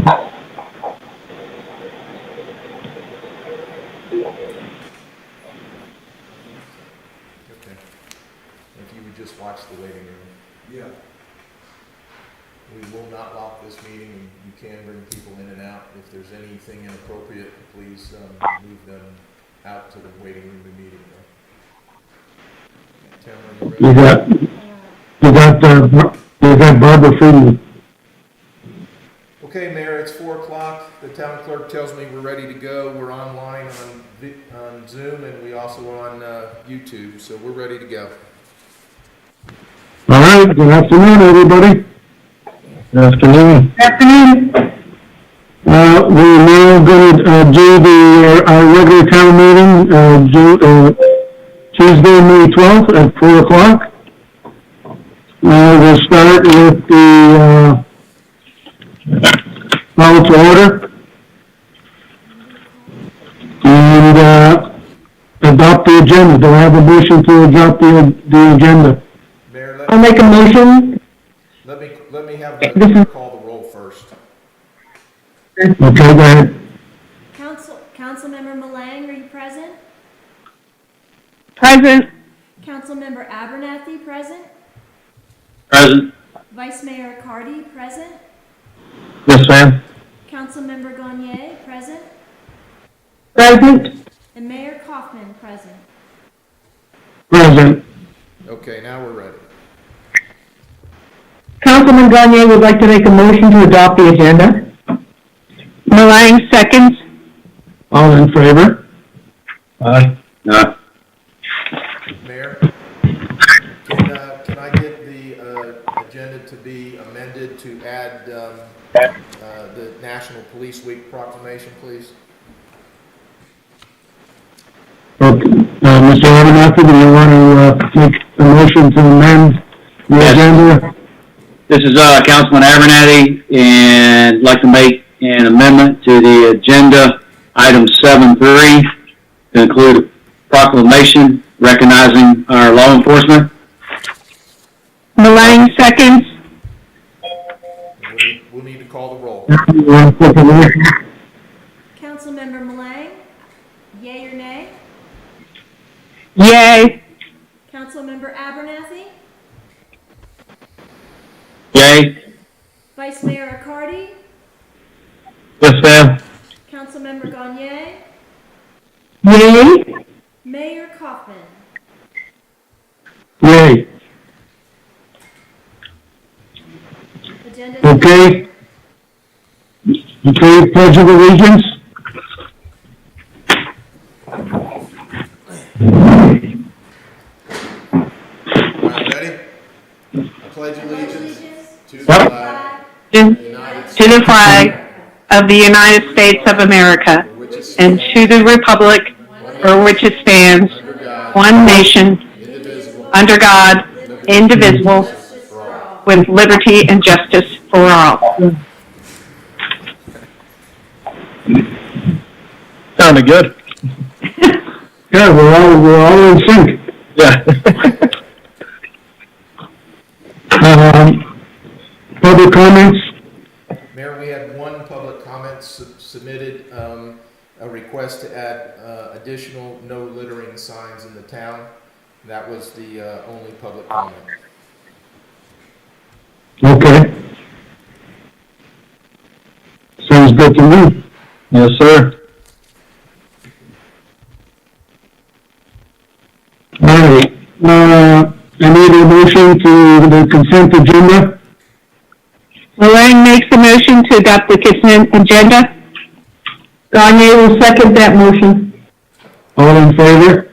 If you would just watch the waiting room. Yeah. We will not lock this meeting, and you can bring people in and out. If there's anything inappropriate, please move them out to the waiting room immediately. Tamara, you got Barbara Friedman. Okay, Mayor, it's 4 o'clock. The town clerk tells me we're ready to go. We're online on Zoom, and we also are on YouTube, so we're ready to go. All right, good afternoon, everybody. Good afternoon. Good afternoon. We're now going to do our regular town meeting, Tuesday, May 12th at 4 o'clock. We'll start with the call to order and adopt the agenda. Do I have a motion to adopt the agenda? Mayor, I'll make a motion. let me have the clerk call the roll first. Okay, go ahead. Councilmember Malang, are you present? Present. Councilmember Abernathy, present? Present. Vice Mayor Cardy, present? Yes, ma'am. Councilmember Gagne, present? Present. And Mayor Kaufman, present? Present. Okay, now we're ready. Councilman Gagne would like to make a motion to adopt the agenda. Malang seconds. All in favor? Aye. Aye. Mayor, can I get the agenda to be amended to add the National Police Week Proclamation, please? Okay, Mr. Abernathy, do you want to make a motion to amend the agenda? This is Councilman Abernathy, and I'd like to make an amendment to the agenda, item 7.3, to include a proclamation recognizing our law enforcement. Malang seconds. We'll need to call the roll. Councilmember Malang, yea or nay? Yay. Councilmember Abernathy? Yay. Vice Mayor Cardy? Yes, ma'am. Councilmember Gagne? Yay. Mayor Kaufman? Yay. Agenda. Okay. Okay, pledge of allegiance. Ready? I pledge allegiance to the flag To the flag of the United States of America and to the republic for which it stands, one nation, under God, indivisible, with liberty and justice for all. Sounded good. Yeah, we're all in sync. Yeah. Public comments? Mayor, we had one public comment submitted, a request to add additional no littering signs in the town. That was the only public comment. Okay. Sounds good to me. Yes, sir. All right. I need a motion to the consent agenda. Malang makes a motion to adopt the consent agenda. Gagne will second that motion. All in favor?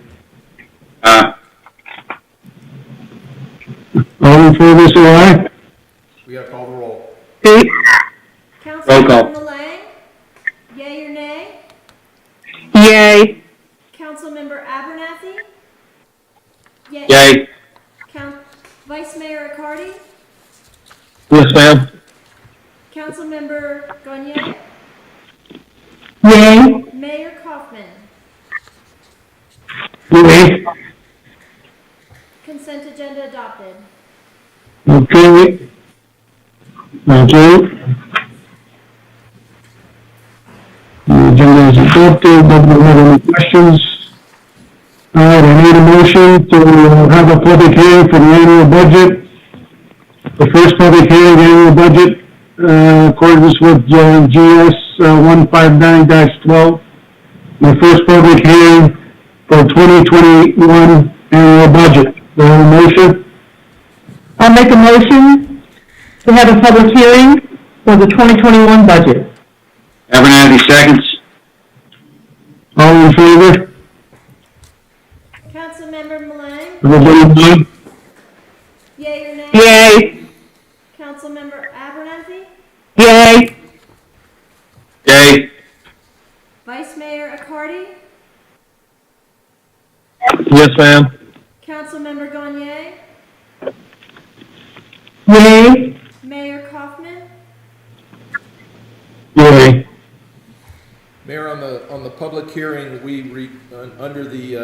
All in favor, say aye. We gotta call the roll. Roll Councilmember call. Malang, yea or nay? Yay. Councilmember Abernathy? Yay. Vice Mayor Cardy? Yes, ma'am. Councilmember Gagne? Yay. Mayor Kaufman? Yay. Consent agenda adopted. Okay. Thank you. agenda is adopted. Nobody have any questions? All right, I need a motion to have a public hearing for the annual budget. The first public hearing, the annual budget, accordance with GS 159-12. The first public hearing for 2021 annual budget. Do I have a motion? I'll make a motion to have a public hearing for the 2021 budget. Abernathy seconds. All in favor? Councilmember Malang, Everybody done? yea or nay? Yay. Councilmember Abernathy, Yay. Yay. Vice Mayor Accardi, Yes, ma'am. Councilmember Gagne, Yay. Mayor Kaufman, Yay. Mayor, on the public hearing, under the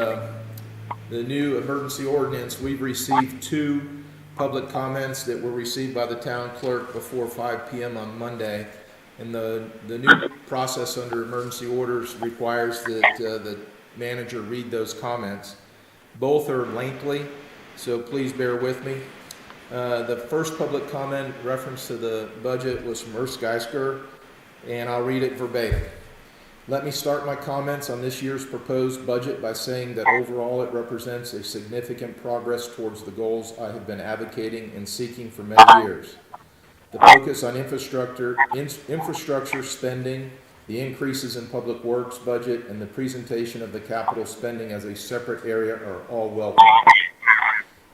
new emergency ordinance, we've received 2 public comments that were received by the town clerk before 5 p.m. on Monday. And the new process under emergency orders requires that the manager read those comments. Both are lengthy, so please bear with me. The first public comment reference to the budget was from Urs Gstieger, and I'll read it verbatim. Let me start my comments on this year's proposed budget by saying that overall it represents a significant progress towards the goals I have been advocating and seeking for many years. The focus on infrastructure spending, the increases in public works budget, and the presentation of the capital spending as a separate area are all welcome.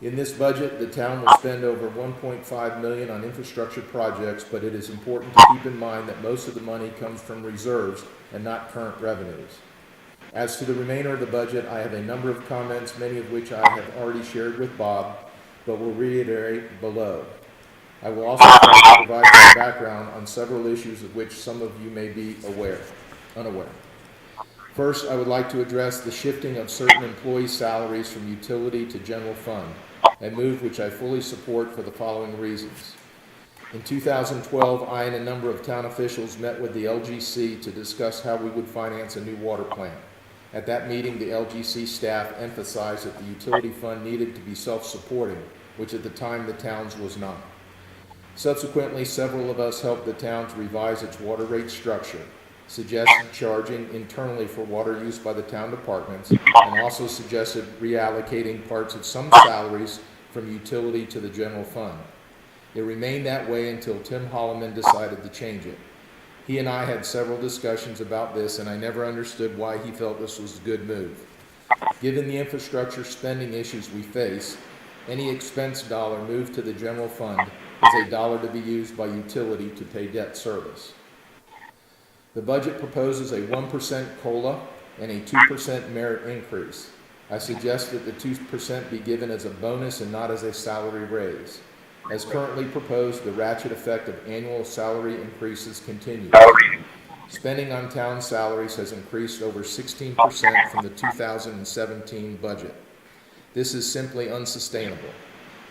In this budget, the town will spend over $1.5 million on infrastructure projects, but it is important to keep in mind that most of the money comes from reserves and not current revenues. As to the remainder of the budget, I have a number of comments, many of which I have already shared with Bob, but will reiterate below. I will also try to provide some background on several issues of which some of you may be unaware. First, I would like to address the shifting of certain employee salaries from utility to general fund, a move which I fully support for the following reasons. In 2012, I and a number of town officials met with the LGC to discuss how we would finance a new water plant. At that meeting, the LGC staff emphasized that the utility fund needed to be self-supporting, which at the time the town's was not. Subsequently, several of us helped the town to revise its water rate structure, suggested charging internally for water use by the town departments, and also suggested reallocating parts of some salaries from utility to the general fund. It remained that way until Tim Holloman decided to change it. He and I had several discussions about this, and I never understood why he felt this was a good move. Given the infrastructure spending issues we face, any expense dollar moved to the general fund is a dollar to be used by utility to pay debt service. The budget proposes a 1% COLA and a 2% merit increase. I suggest that the 2% be given as a bonus and not as a salary raise. As currently proposed, the ratchet effect of annual salary increases continues. Spending on town salaries has increased over 16% from the 2017 budget. This is simply unsustainable.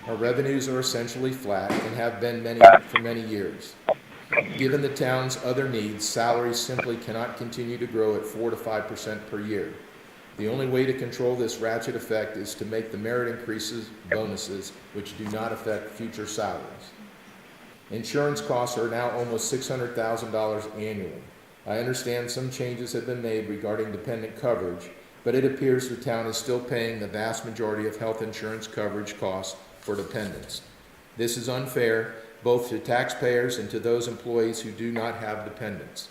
Our revenues are essentially flat and have been for many years. Given the town's other needs, salaries simply cannot continue to grow at 4 to 5% per year. The only way to control this ratchet effect is to make the merit increases bonuses, which do not affect future salaries. Insurance costs are now almost $600,000 annually. I understand some changes have been made regarding dependent coverage, but it appears the town is still paying the vast majority of health insurance coverage costs for dependents. This is unfair, both to taxpayers and to those employees who do not have dependents.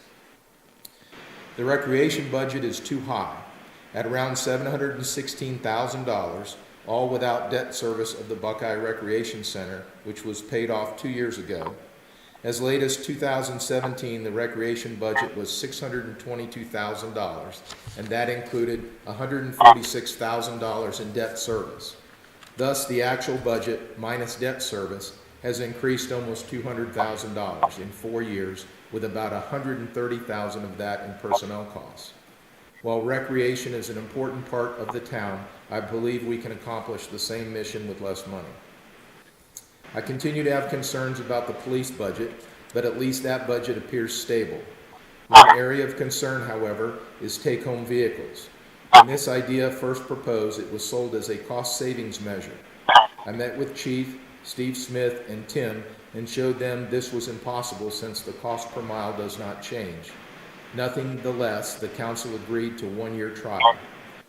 The recreation budget is too high, at around $716,000, all without debt service of the Buckeye Recreation Center, which was paid off 2 years ago. As late as 2017, the recreation budget was $622,000, and that included $146,000 in debt service. Thus, the actual budget, minus debt service, has increased almost $200,000 in 4 years, with about $130,000 of that in personnel costs. While recreation is an important part of the town, I believe we can accomplish the same mission with less money. I continue to have concerns about the police budget, but at least that budget appears stable. One area of concern, however, is take-home vehicles. When this idea first proposed, it was sold as a cost savings measure. I met with Chief, Steve Smith, and Tim and showed them this was impossible since the cost per mile does not change. Nonetheless, the council agreed to 1-year trial.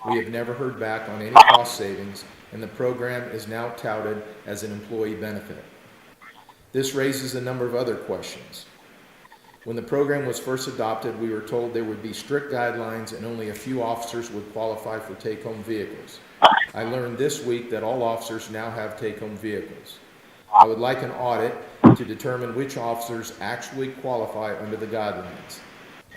We have never heard back on any cost savings, and the program is now touted as an employee benefit. This raises a number of other questions. When the program was first adopted, we were told there would be strict guidelines and only a few officers would qualify for take-home vehicles. I learned this week that all officers now have take-home vehicles. I would like an audit to determine which officers actually qualify under the guidelines.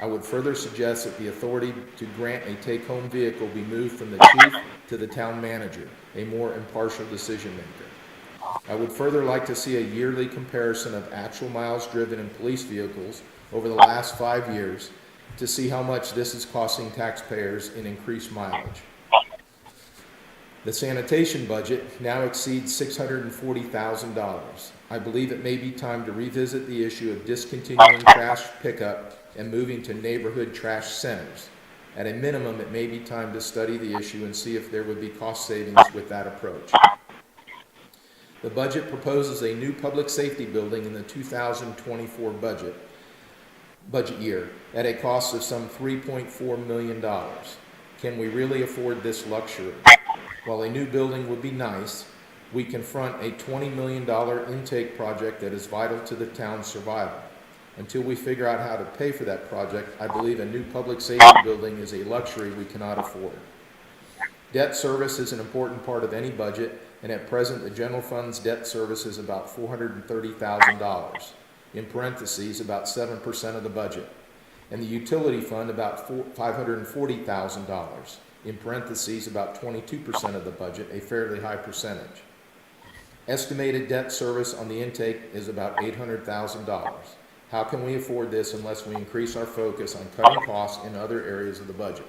I would further suggest that the authority to grant a take-home vehicle be moved from the chief to the town manager, a more impartial decision maker. I would further like to see a yearly comparison of actual miles driven in police vehicles over the last 5 years to see how much this is costing taxpayers in increased mileage. The sanitation budget now exceeds $640,000. I believe it may be time to revisit the issue of discontinuing trash pickup and moving to neighborhood trash centers. At a minimum, it may be time to study the issue and see if there would be cost savings with that approach. The budget proposes a new public safety building in the 2024 budget year at a cost of some $3.4 million. Can we really afford this luxury? While a new building would be nice, we confront a $20 million intake project that is vital to the town's survival. Until we figure out how to pay for that project, I believe a new public safety building is a luxury we cannot afford. Debt service is an important part of any budget, and at present the general fund's debt service is about $430,000, in parentheses about 7% of the budget, and the utility fund about $540,000, in parentheses about 22% of the budget, a fairly high percentage. Estimated debt service on the intake is about $800,000. How can we afford this unless we increase our focus on cutting costs in other areas of the budget?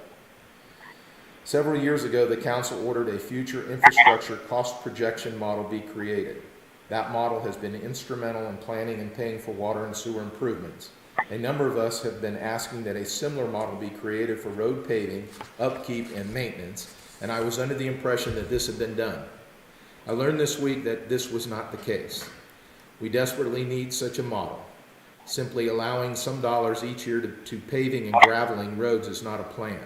Several years ago, the council ordered a future infrastructure cost projection model be created. That model has been instrumental in planning and paying for water and sewer improvements. A number of us have been asking that a similar model be created for road paving, upkeep, and maintenance, and I was under the impression that this had been done. I learned this week that this was not the case. We desperately need such a model. Simply allowing some dollars each year to paving and graveling roads is not a plan.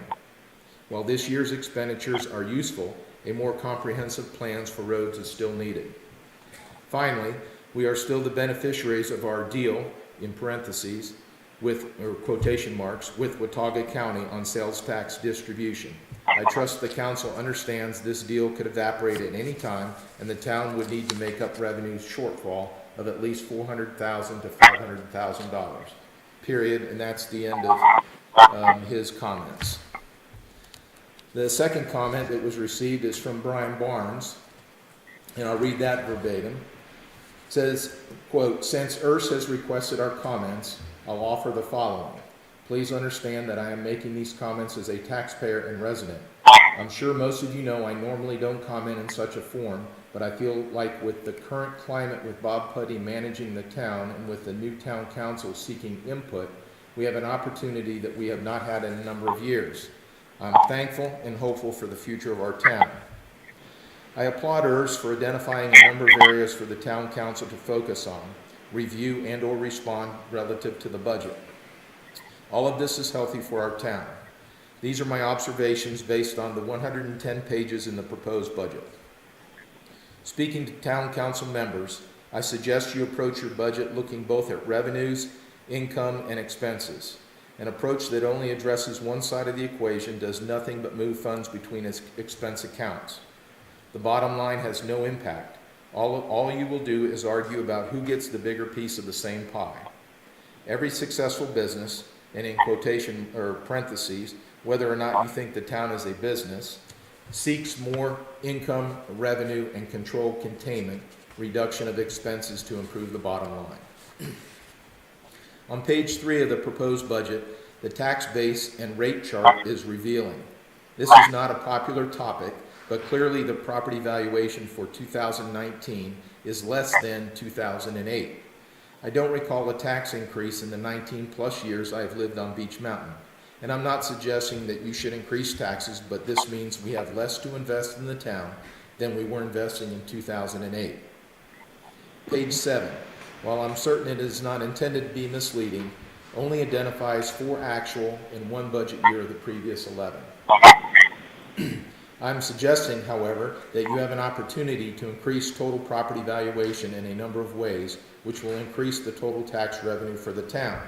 While this year's expenditures are useful, a more comprehensive plan for roads is still needed. Finally, we are still the beneficiaries of our deal, in parentheses, with, or quotation marks, with Watauga County on sales tax distribution. I trust the council understands this deal could evaporate at any time, and the town would need to make up revenue shortfall of at least $400,000 to $500,000, period, and that's the end of his comments. The second comment that was received is from Brian Barnes, and I'll read that verbatim. It says, quote, "Since Urs has requested our comments, I'll offer the following. Please understand that I am making these comments as a taxpayer and resident. I'm sure most of you know I normally don't comment in such a form, but I feel like with the current climate with Bob Pudney managing the town and with the new town council seeking input, we have an opportunity that we have not had in a number of years. I'm thankful and hopeful for the future of our town. I applaud Urs for identifying a number of areas for the town council to focus on, review and or respond relative to the budget. All of this is healthy for our town. These are my observations based on the 110 pages in the proposed budget. Speaking to town council members, I suggest you approach your budget looking both at revenues, income, and expenses. An approach that only addresses one side of the equation does nothing but move funds between its expense accounts. The bottom line has no impact. All you will do is argue about who gets the bigger piece of the same pie. Every successful business, and in quotation or parentheses, whether or not you think the town is a business, seeks more income, revenue, and control containment, reduction of expenses to improve the bottom line. On page 3 of the proposed budget, the tax base and rate chart is revealing. This is not a popular topic, but clearly the property valuation for 2019 is less than 2008. I don't recall a tax increase in the 19-plus years I have lived on Beach Mountain. And I'm not suggesting that you should increase taxes, but this means we have less to invest in the town than we were investing in 2008. Page 7. While I'm certain it is not intended to be misleading, only identifies 4 actual and 1 budget year of the previous 11. I'm suggesting, however, that you have an opportunity to increase total property valuation in a number of ways, which will increase the total tax revenue for the town.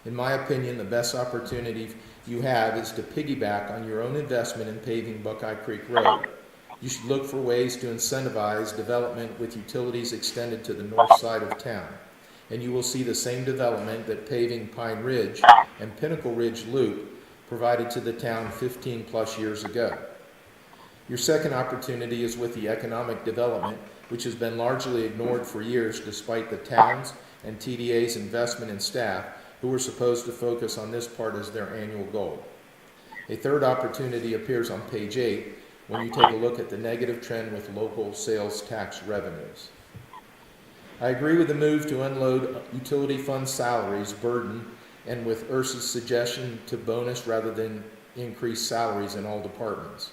In my opinion, the best opportunity you have is to piggyback on your own investment in paving Buckeye Creek Road. You should look for ways to incentivize development with utilities extended to the north side of town. And you will see the same development that paving Pine Ridge and Pinnacle Ridge Loop provided to the town 15-plus years ago. Your second opportunity is with the economic development, which has been largely ignored for years despite the town's and TDA's investment in staff, who were supposed to focus on this part as their annual goal. A third opportunity appears on page 8 when you take a look at the negative trend with local sales tax revenues. I agree with the move to unload utility fund salaries burden and with Urs's suggestion to bonus rather than increase salaries in all departments.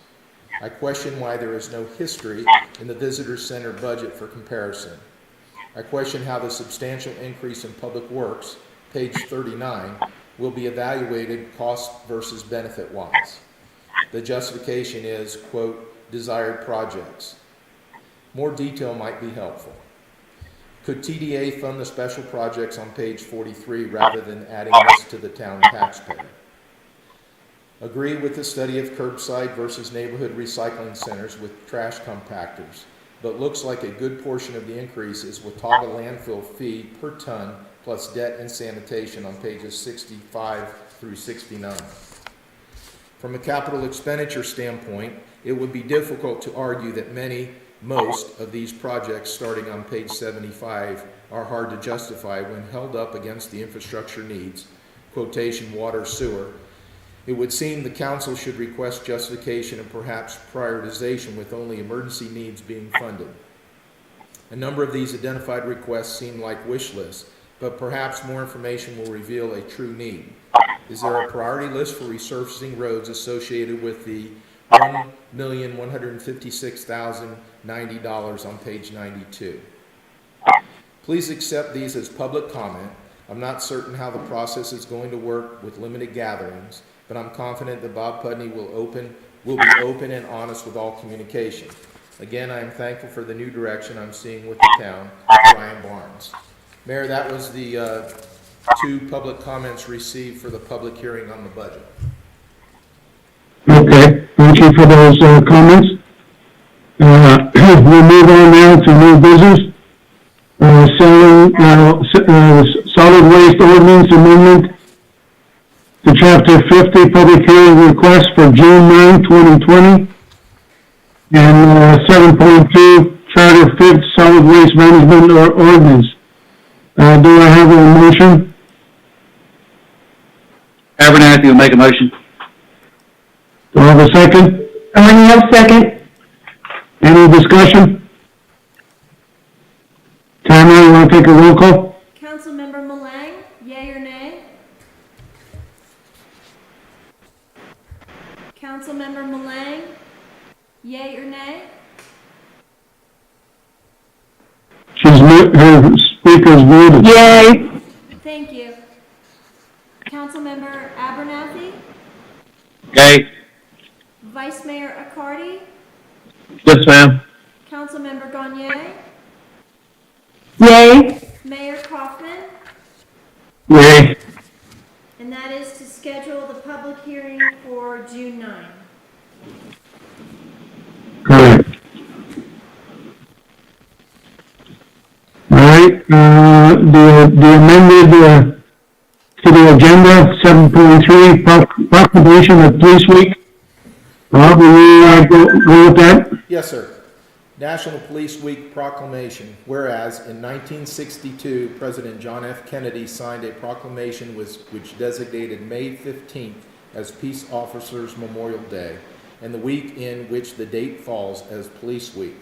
I question why there is no history in the visitor center budget for comparison. I question how the substantial increase in public works, page 39, will be evaluated cost versus benefit wise. The justification is, quote, desired projects. More detail might be helpful. Could TDA fund the special projects on page 43 rather than adding this to the town taxpayer? Agree with the study of curbside versus neighborhood recycling centers with trash compactors, but looks like a good portion of the increase is Watauga landfill fee per ton plus debt and sanitation on pages 65 through 69. From a capital expenditure standpoint, it would be difficult to argue that most of these projects starting on page 75 are hard to justify when held up against the infrastructure needs, quotation water, sewer. It would seem the council should request justification and perhaps prioritization with only emergency needs being funded. A number of these identified requests seem like wish lists, but perhaps more information will reveal a true need. Is there a priority list for resurfacing roads associated with the $1,156,090 on page 92? Please accept these as public comment. I'm not certain how the process is going to work with limited gatherings, but I'm confident that Bob Pudney will be open and honest with all communication. Again, I am thankful for the new direction I'm seeing with the town. Brian Barnes. Mayor, that was the 2 public comments received for the public hearing on the budget. Okay, thank you for those comments. We'll move on now to new business. Solid waste ordinance amendment to Chapter 50, public hearing request for June 9, 2020, and 7.2, Charter 5th Solid Waste Management Ordinance. Do I have a motion? Abernathy will make a motion. Do I have a second? O'Neill, second. Any discussion? Tamara, you want to take a roll call? Councilmember Malang, yea or nay? Councilmember Malang, yea or nay? Her speaker's muted. Yay. Thank you. Councilmember Abernathy, Yay. Vice Mayor Accardi, Yes, ma'am. Councilmember Gagne, Yay. Mayor Kaufman, Yay. and that is to schedule the public hearing for June 9. Correct. All right, the amended, to the agenda, 7.3, proclamation of Police Week. Rob, will you go with that? Yes, sir. National Police Week Proclamation. Whereas in 1962, President John F. Kennedy signed a proclamation which designated May 15th as Peace Officers Memorial Day, and the week in which the date falls as Police Week.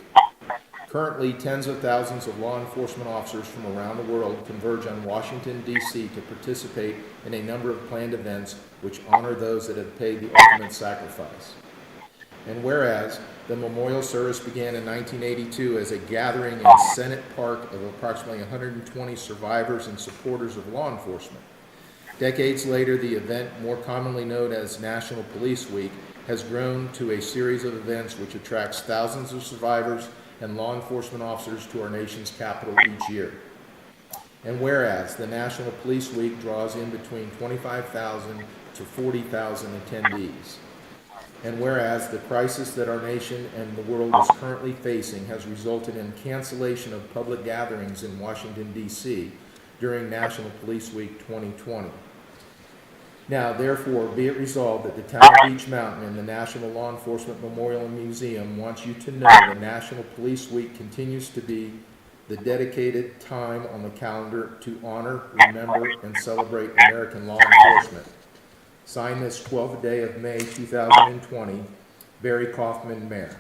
Currently, tens of thousands of law enforcement officers from around the world converge on Washington, D.C. to participate in a number of planned events which honor those that have paid the ultimate sacrifice. And whereas the memorial service began in 1982 as a gathering in Senate Park of approximately 120 survivors and supporters of law enforcement, decades later, the event, more commonly known as National Police Week, has grown to a series of events which attracts thousands of survivors and law enforcement officers to our nation's capital each year. And whereas the National Police Week draws in between 25,000 to 40,000 attendees. And whereas the crisis that our nation and the world is currently facing has resulted in cancellation of public gatherings in Washington, D.C. during National Police Week 2020. Now, therefore, be it resolved that the town of Beech Mountain and the National Law Enforcement Memorial and Museum wants you to know that National Police Week continues to be the dedicated time on the calendar to honor, remember, and celebrate American law enforcement. Signed this 12th day of May 2020, Barry Kaufman, Mayor.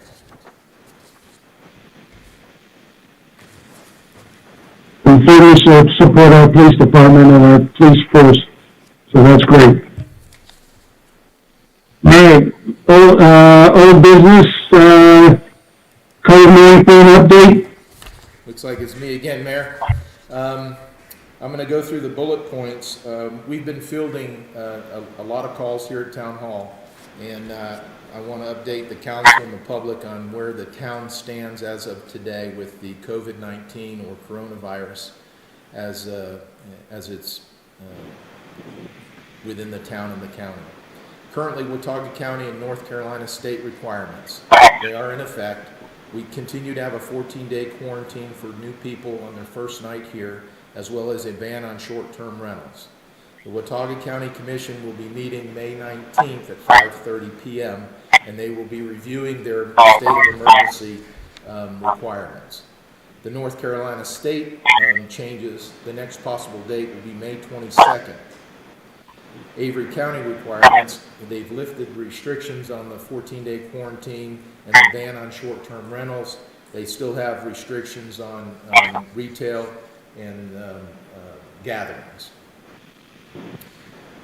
We fully support our police department and our police force, so that's great. All right, old business, COVID-19 update. Looks like it's me again, Mayor. I'm going to go through the bullet points. We've been fielding a lot of calls here at Town Hall, and I want to update the council and the public on where the town stands as of today with the COVID-19 or coronavirus as it's within the town and the county. Currently, Watauga County and North Carolina state requirements, they are in effect. We continue to have a 14-day quarantine for new people on their first night here, as well as a ban on short-term rentals. The Watauga County Commission will be meeting May 19th at 5:30 p.m., and they will be reviewing their state of emergency requirements. The North Carolina state changes, the next possible date will be May 22nd. Avery County requirements, they've lifted restrictions on the 14-day quarantine and the ban on short-term rentals. They still have restrictions on retail and gatherings.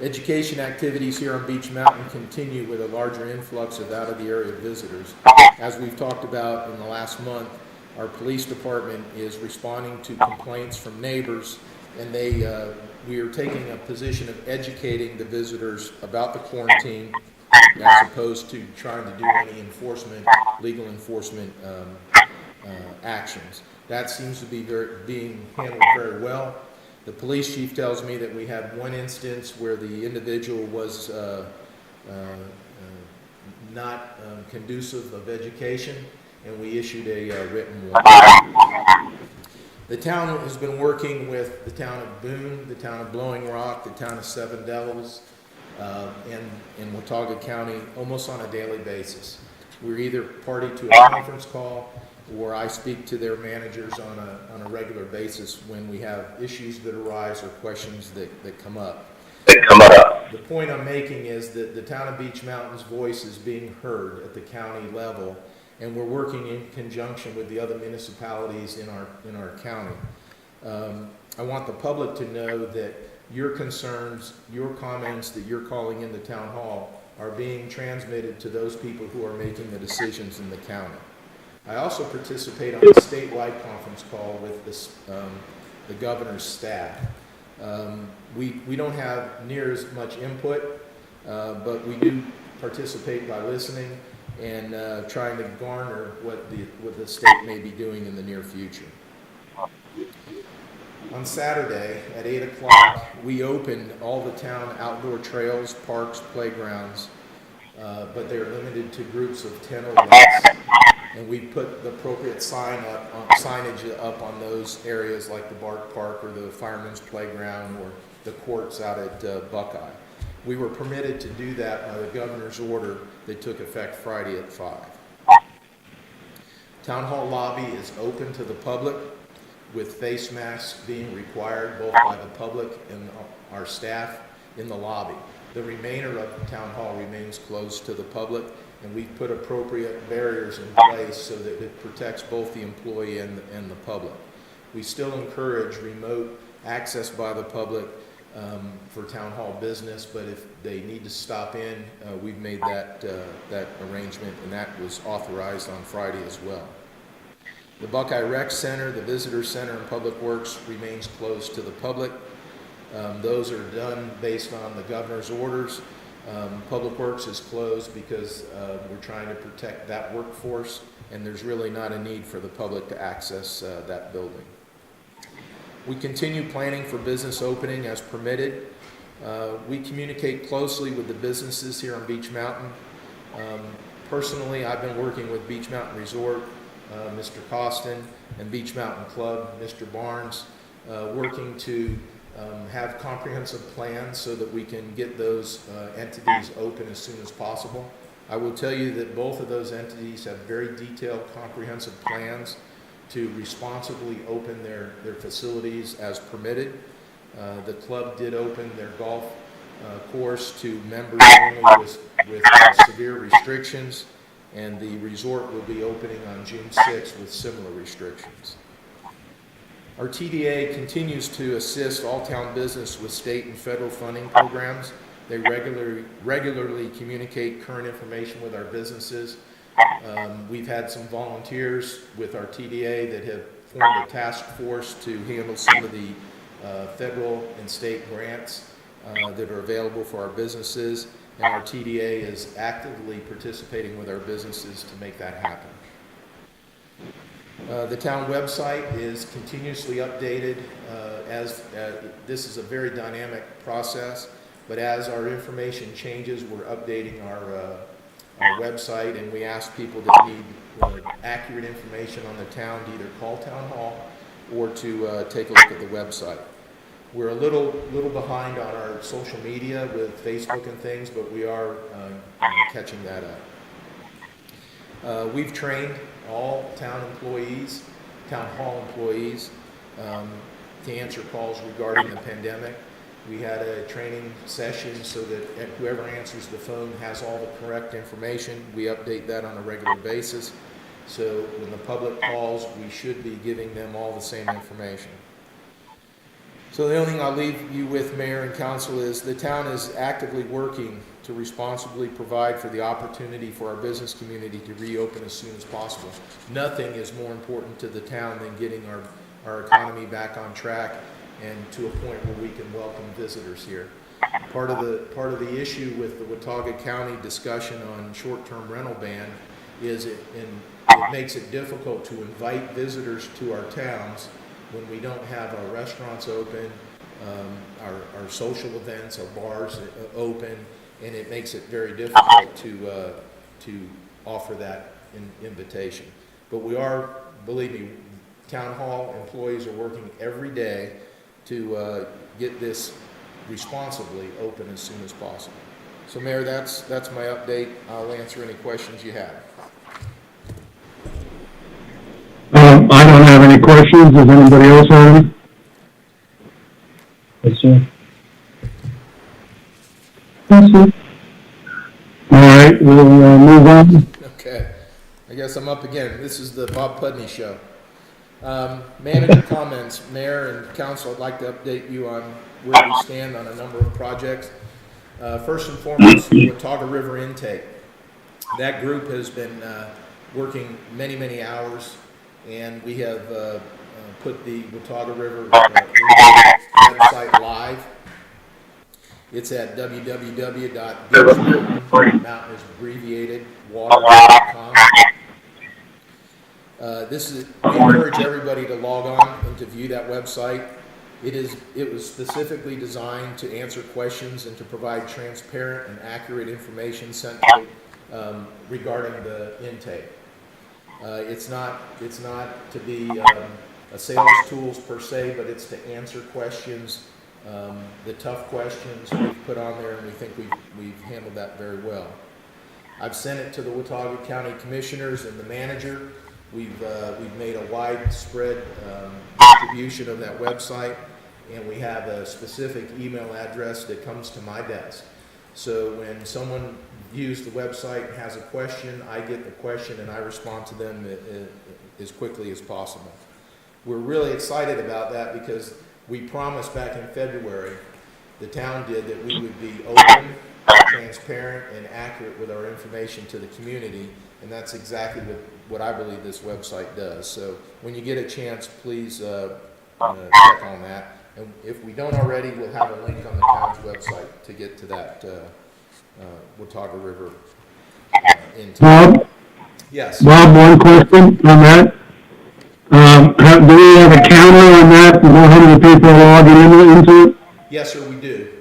Education activities here on Beech Mountain continue with a larger influx of out-of-the-area visitors. As we've talked about in the last month, our police department is responding to complaints from neighbors, and we are taking a position of educating the visitors about the quarantine as opposed to trying to do any legal enforcement actions. That seems to be being handled very well. The police chief tells me that we had one instance where the individual was not conducive of education, and we issued a written warning. The town has been working with the town of Boone, the town of Blowing Rock, the town of Seven Devils, and in Watauga County almost on a daily basis. We're either party to a conference call, or I speak to their managers on a regular basis when we have issues that arise or questions that come up. The point I'm making is that the town of Beech Mountain's voice is being heard at the county level, and we're working in conjunction with the other municipalities in our county. I want the public to know that your concerns, your comments that you're calling into town hall are being transmitted to those people who are making the decisions in the county. I also participate on a statewide conference call with the governor's staff. We don't have near as much input, but we do participate by listening and trying to garner what the state may be doing in the near future. On Saturday at 8 o'clock, we opened all the town outdoor trails, parks, playgrounds, but they're limited to groups of 10 or less. And we put the appropriate signage up on those areas like the Bark Park or the Fireman's Playground or the courts out at Buckeye. We were permitted to do that by the governor's order that took effect Friday at 5. Town Hall lobby is open to the public, with face masks being required both by the public and our staff in the lobby. The remainder of the Town Hall remains closed to the public, and we've put appropriate barriers in place so that it protects both the employee and the public. We still encourage remote access by the public for town hall business, but if they need to stop in, we've made that arrangement, and that was authorized on Friday as well. The Buckeye Rec Center, the Visitor Center, and Public Works remains closed to the public. Those are done based on the governor's orders. Public Works is closed because we're trying to protect that workforce, and there's really not a need for the public to access that building. We continue planning for business opening as permitted. We communicate closely with the businesses here on Beach Mountain. Personally, I've been working with Beach Mountain Resort, Mr. Costin, and Beach Mountain Club, Mr. Barnes, working to have comprehensive plans so that we can get those entities open as soon as possible. I will tell you that both of those entities have very detailed, comprehensive plans to responsibly open their facilities as permitted. The club did open their golf course to members only with severe restrictions, and the resort will be opening on June 6th with similar restrictions. Our TDA continues to assist all town business with state and federal funding programs. They regularly communicate current information with our businesses. We've had some volunteers with our TDA that have formed a task force to handle some of the federal and state grants that are available for our businesses, and our TDA is actively participating with our businesses to make that happen. The town website is continuously updated this is a very dynamic process, but as our information changes, we're updating our website, and we ask people that need accurate information on the town to either call Town Hall or to take a look at the website. We're a little behind on our social media with Facebook and things, but we are catching that up. We've trained all town hall employees, to answer calls regarding the pandemic. We had a training session so that whoever answers the phone has all the correct information. We update that on a regular basis. So when the public calls, we should be giving them all the same information. So the only thing I'll leave you with, Mayor and Council, is the town is actively working to responsibly provide for the opportunity for our business community to reopen as soon as possible. Nothing is more important to the town than getting our economy back on track and to a point where we can welcome visitors here. Part of the issue with the Watauga County discussion on short-term rental ban is it makes it difficult to invite visitors to our towns when we don't have our restaurants open, our social events, our bars open, and it makes it very difficult to offer that invitation. But we are, believe me, town hall employees are working every day to get this responsibly open as soon as possible. So, Mayor, that's my update. I'll answer any questions you have. I don't have any questions. Does anybody else have any? Yes, sir. Yes, sir. All right, we'll move on. Okay. I guess I'm up again. This is the Bob Pudney Show. Manager comments. Mayor and Council, I'd like to update you on where we stand on a number of projects. First and foremost, the Watauga River intake. That group has been working many hours, and we have put the Watauga River website live. It's at www.beachmountain is abbreviated water.com. We encourage everybody to log on and to view that website. It was specifically designed to answer questions and to provide transparent and accurate information sent regarding the intake. It's not to be a sales tools per se, but it's to answer questions, the tough questions we've put on there, and we think we've handled that very well. I've sent it to the Watauga County Commissioners and the manager. We've made a widespread distribution of that website, and we have a specific email address that comes to my desk. So when someone views the website and has a question, I get the question and I respond to them as quickly as possible. We're really excited about that because we promised back in February, the town did, that we would be open, transparent, and accurate with our information to the community, and that's exactly what I believe this website does. So when you get a chance, please check on that. And if we don't already, we'll have a link on the town's website to get to that Watauga River intake. Bob, Yes. Bob, one question on that. Do we have a counter on that? Do you know how many people are logging into it? Yes, sir, we do.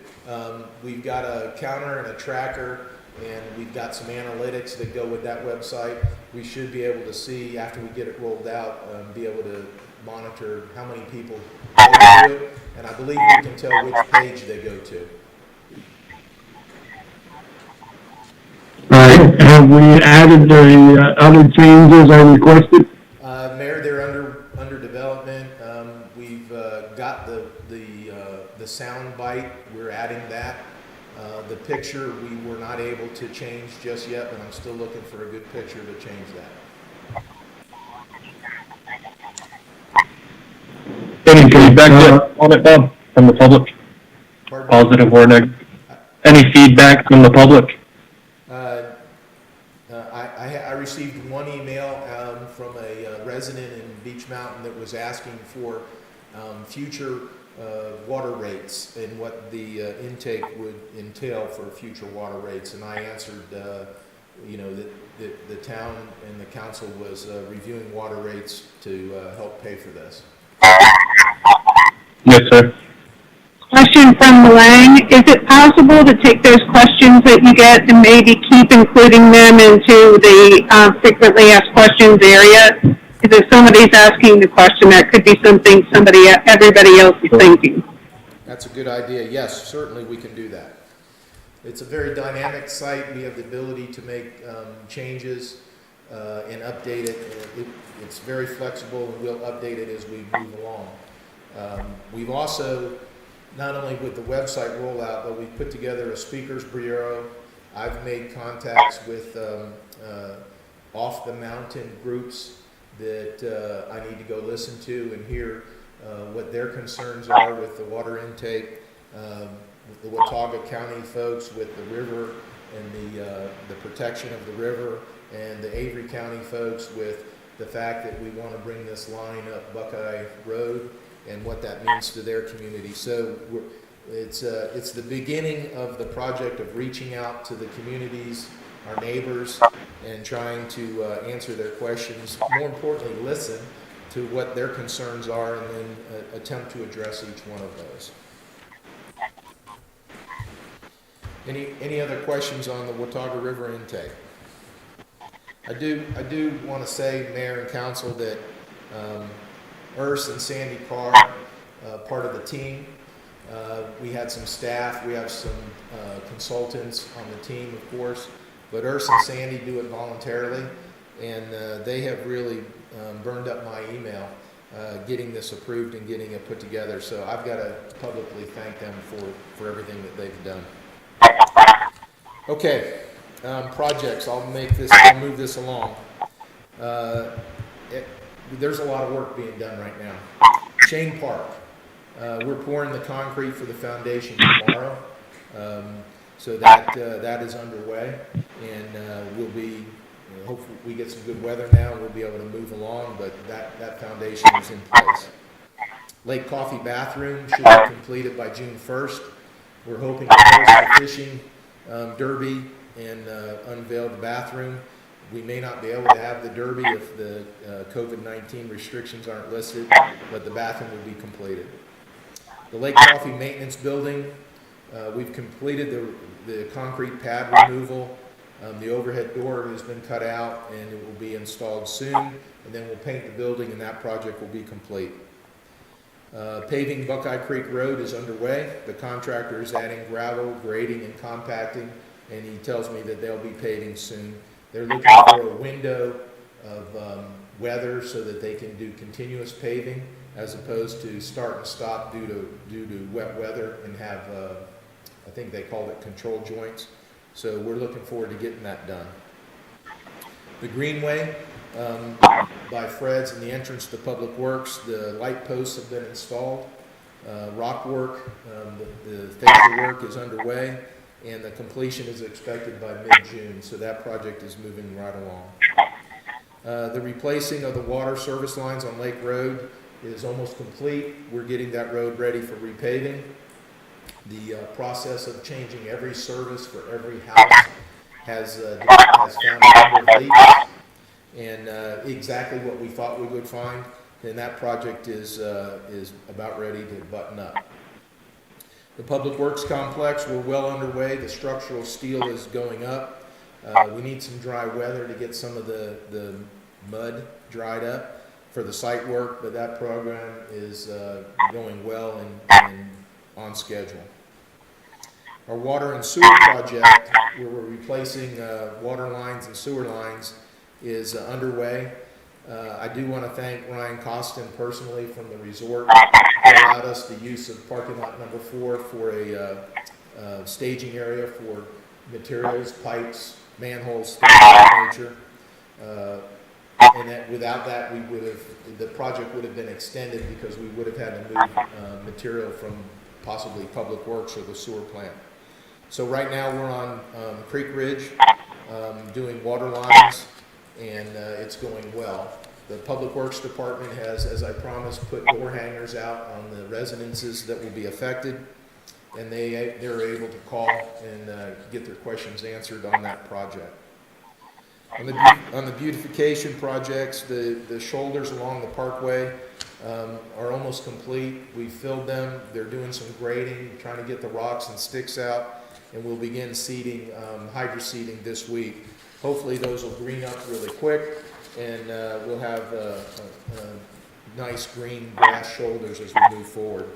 We've got a counter and a tracker, and we've got some analytics that go with that website. We should be able to see, after we get it rolled out, be able to monitor how many people go to it, and I believe we can tell which page they go to. All right, have we added the other changes I requested? Mayor, they're under development. We've got the sound bite. We're adding that. The picture we were not able to change just yet, but I'm still looking for a good picture to change that. Any feedback on it, Bob, from the public, Pardon? positive or negative? Any feedback from the public? I received one email from a resident in Beach Mountain that was asking for future water rates and what the intake would entail for future water rates. And I answered, that the town and the council was reviewing water rates to help pay for this. Yes, sir. Question from Lang. Is it possible to take those questions that you get and maybe keep including them into the frequently asked questions area? Because if somebody's asking the question, that could be something everybody else is thinking. That's a good idea. Yes, certainly we can do that. It's a very dynamic site. We have the ability to make changes and update it. It's very flexible, and we'll update it as we move along. We've also, not only with the website rollout, but we've put together a speakers bureau. I've made contacts with off the mountain groups that I need to go listen to and hear what their concerns are with the water intake, with the Watauga County folks with the river and the protection of the river, and the Avery County folks with the fact that we want to bring this line up Buckeye Road and what that means to their community. So it's the beginning of the project of reaching out to the communities, our neighbors, and trying to answer their questions. More importantly, listen to what their concerns are and then attempt to address each one of those. Any other questions on the Watauga River intake? I do want to say, Mayor and Council, that Urs and Sandy Carr, part of the team. We had some staff. We have some consultants on the team, of course. But Urs and Sandy do it voluntarily, and they have really burned up my email getting this approved and getting it put together. So I've got to publicly thank them for everything that they've done. Okay, projects. I'll move this along. There's a lot of work being done right now. Shane Park. We're pouring the concrete for the foundation tomorrow. So that is underway, and we'll be, hopefully we get some good weather now, and we'll be able to move along, but that foundation is in place. Lake Coffee bathroom should be completed by June 1st. We're hoping to host a fishing derby and unveil the bathroom. We may not be able to have the derby if the COVID-19 restrictions aren't listed, but the bathroom will be completed. The Lake Coffee maintenance building, we've completed the concrete pad removal. The overhead door has been cut out and it will be installed soon, and then we'll paint the building and that project will be complete. Paving Buckeye Creek Road is underway. The contractor is adding gravel, grading, and compacting, and he tells me that they'll be paving soon. They're looking for a window of weather so that they can do continuous paving as opposed to start and stop due to wet weather and have I think they called it control joints. So we're looking forward to getting that done. The Greenway by Fred's and the entrance to Public Works, the light posts have been installed. Rock work, the facial work is underway, and the completion is expected by mid-June, so that project is moving right along. The replacing of the water service lines on Lake Road is almost complete. We're getting that road ready for repaving. The process of changing every service for every house has found a number of leaks, and exactly what we thought we would find. And that project is about ready to button up. The Public Works Complex, we're well underway. The structural steel is going up. We need some dry weather to get some of the mud dried up for the site work, but that program is going well and on schedule. Our water and sewer project, where we're replacing water lines and sewer lines, is underway. I do want to thank Ryan Costin personally from the resort who allowed us the use of parking lot number 4 for a staging area for materials, pipes, manholes, things of that nature. And that without that, the project would have been extended because we would have had to move material from possibly Public Works or the sewer plant. So right now we're on Creek Ridge doing water lines, and it's going well. The Public Works Department has, as I promised, put door hangers out on the residences that will be affected, and they're able to call and get their questions answered on that project. On the beautification projects, the shoulders along the parkway are almost complete. We filled them. They're doing some grading, trying to get the rocks and sticks out, and we'll begin seeding, hydro-seeding this week. Hopefully those will green up really quick, and we'll have nice green grass shoulders as we move forward.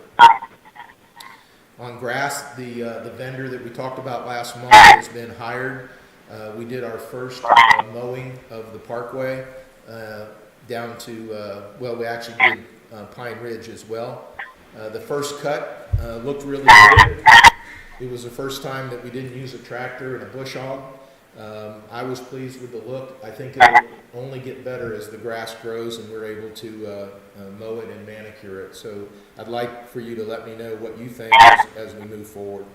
On grass, the vendor that we talked about last month has been hired. We did our first mowing of the parkway down to, we actually did Pine Ridge as well. The first cut looked really good. It was the first time that we didn't use a tractor and a bush hog. I was pleased with the look. I think it will only get better as the grass grows and we're able to mow it and manicure it. So I'd like for you to let me know what you think as we move forward.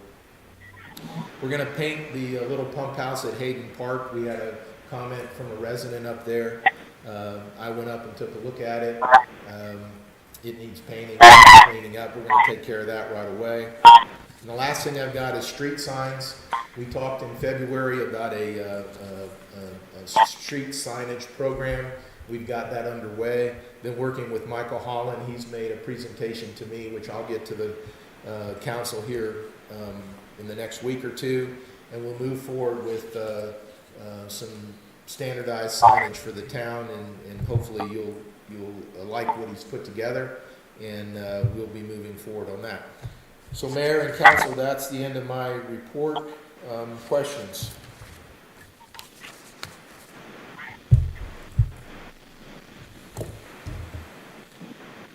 We're going to paint the little pump house at Hayden Park. We had a comment from a resident up there. I went up and took a look at it. It needs painting, cleaning up. We're going to take care of that right away. And the last thing I've got is street signs. We talked in February about a street signage program. We've got that underway. Been working with Michael Holland. He's made a presentation to me, which I'll get to the council here in the next week or two, and we'll move forward with some standardized signage for the town, and hopefully you'll like what he's put together, and we'll be moving forward on that. So Mayor and Council, that's the end of my report. Questions?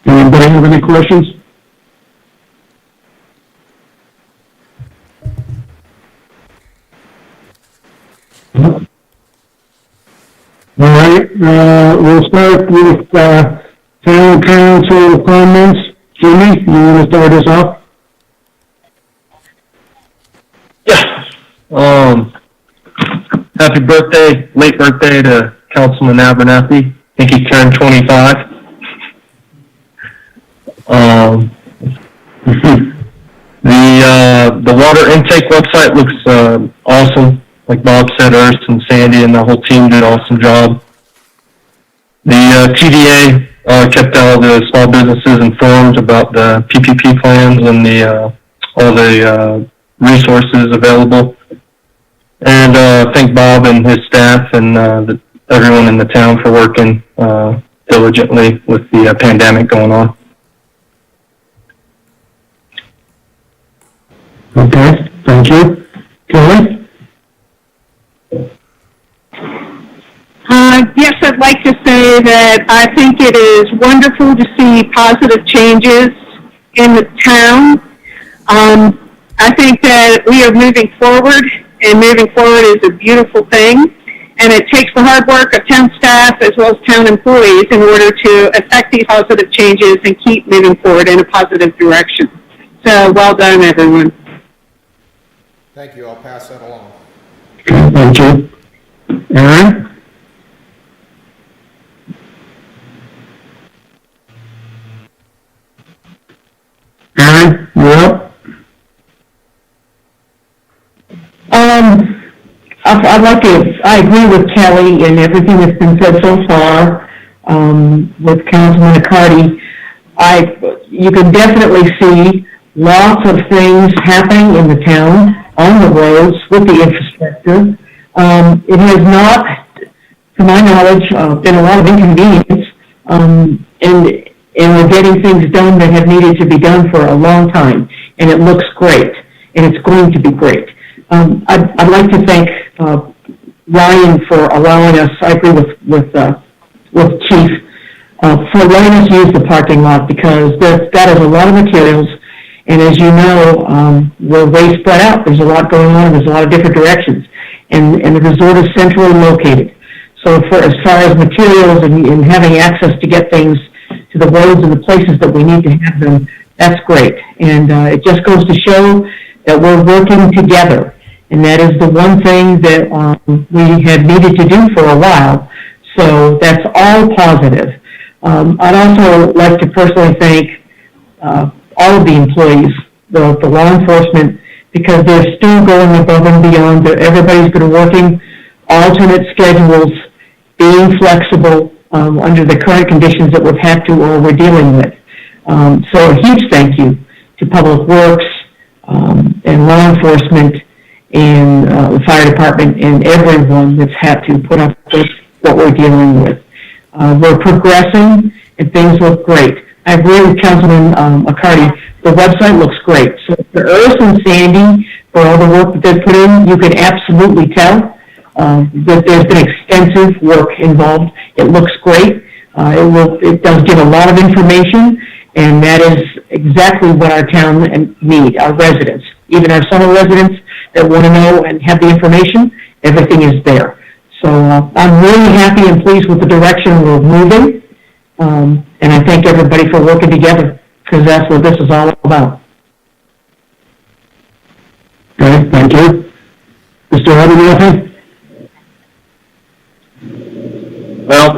Anybody have any questions? All right, we'll start with town council comments. Jimmy, you want to start us off? Yeah. Happy birthday, late birthday to Councilman Abernathy. I think he turned 25. The water intake website looks awesome. Like Bob said, Urs and Sandy and the whole team did an awesome job. The TDA kept all the small businesses informed about the PPP plans and all the resources available. And thank Bob and his staff and everyone in the town for working diligently with the pandemic going on. Okay, thank you. Kelly? Yes, I'd like to say that I think it is wonderful to see positive changes in the town. I think that we are moving forward, and moving forward is a beautiful thing. And it takes the hard work of town staff as well as town employees in order to effect these positive changes and keep moving forward in a positive direction. So well done, everyone. Thank you. I'll pass that along. Okay, thank you. Aaron? Aaron, you're up. I agree with Kelly and everything that's been said so far, with Councilman Accardi. You can definitely see lots of things happening in the town, on the roads, with the infrastructure. It has not, to my knowledge, been a lot of inconvenience, and we're getting things done that have needed to be done for a long time, and it looks great, and it's going to be great. I'd like to thank Ryan for allowing us, I agree with Chief, for letting us use the parking lot, because that is a lot of materials, and as you know, we're way spread out. There's a lot going on, there's a lot of different directions, and the resort is centrally located. So as far as materials and having access to get things to the roads and the places that we need to have them, that's great. And it just goes to show that we're working together. And that is the one thing that we have needed to do for a while. So that's all positive. I'd also like to personally thank all of the employees, the law enforcement, because they're still going above and beyond. Everybody's been working alternate schedules, being flexible under the current conditions that we've had to or we're dealing with. So a huge thank you to Public Works and law enforcement and the fire department and everyone that's had to put up with what we're dealing with. We're progressing and things look great. I agree with Councilman Accardi. The website looks great. So for Urs and Sandy, for all the work that they've put in, you can absolutely tell that there's been extensive work involved. It looks great. It does give a lot of information, and that is exactly what our town need, our residents. Even our summer residents that want to know and have the information, everything is there. So I'm really happy and pleased with the direction we're moving, and I thank everybody for working together, because that's what this is all about. Okay, thank you. Mr. Abernathy? Well,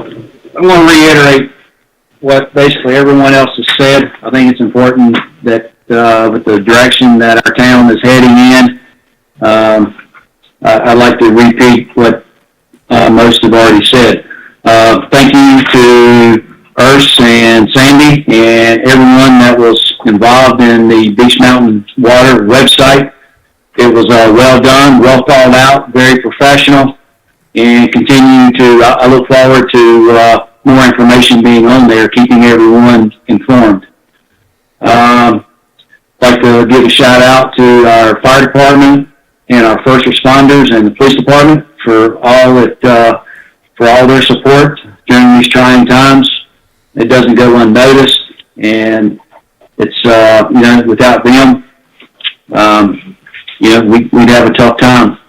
I want to reiterate what basically everyone else has said. I think it's important that with the direction that our town is heading in, I'd like to repeat what most have already said. Thank you to Urs and Sandy and everyone that was involved in the Beach Mountain Water website. It was well done, well thought out, very professional, and I look forward to more information being on there, keeping everyone informed. I'd like to give a shout out to our fire department and our first responders and the police department for all their support during these trying times. It doesn't go unnoticed, and it's without them, we'd have a tough time.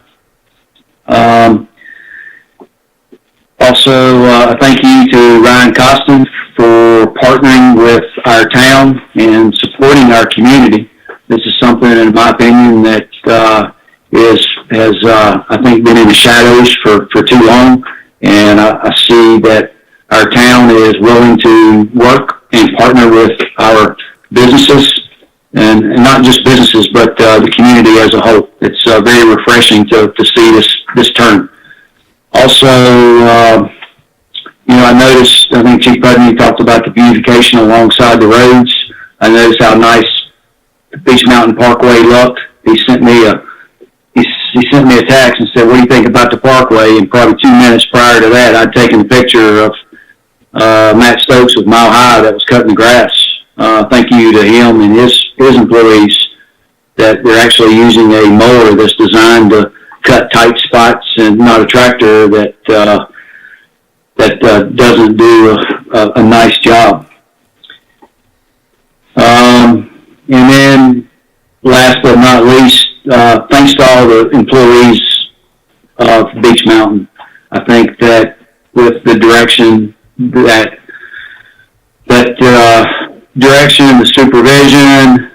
Also, thank you to Ryan Costin for partnering with our town and supporting our community. This is something, in my opinion, that has I think been in the shadows for too long, and I see that our town is willing to work and partner with our businesses, and not just businesses, but the community as a whole. It's very refreshing to see this turn. Also, I noticed, I think Chief Pudney talked about the beautification alongside the roads. I noticed how nice the Beach Mountain Parkway looked. He sent me a text and said, "What do you think about the Parkway?" And probably 2 minutes prior to that, I'd taken a picture of Matt Stokes with Mile High that was cutting the grass. Thank you to him and his employees that they're actually using a mower that's designed to cut tight spots and not a tractor that doesn't do a nice job. And then last but not least, thanks to all the employees of Beach Mountain. I think that with the direction direction, the supervision,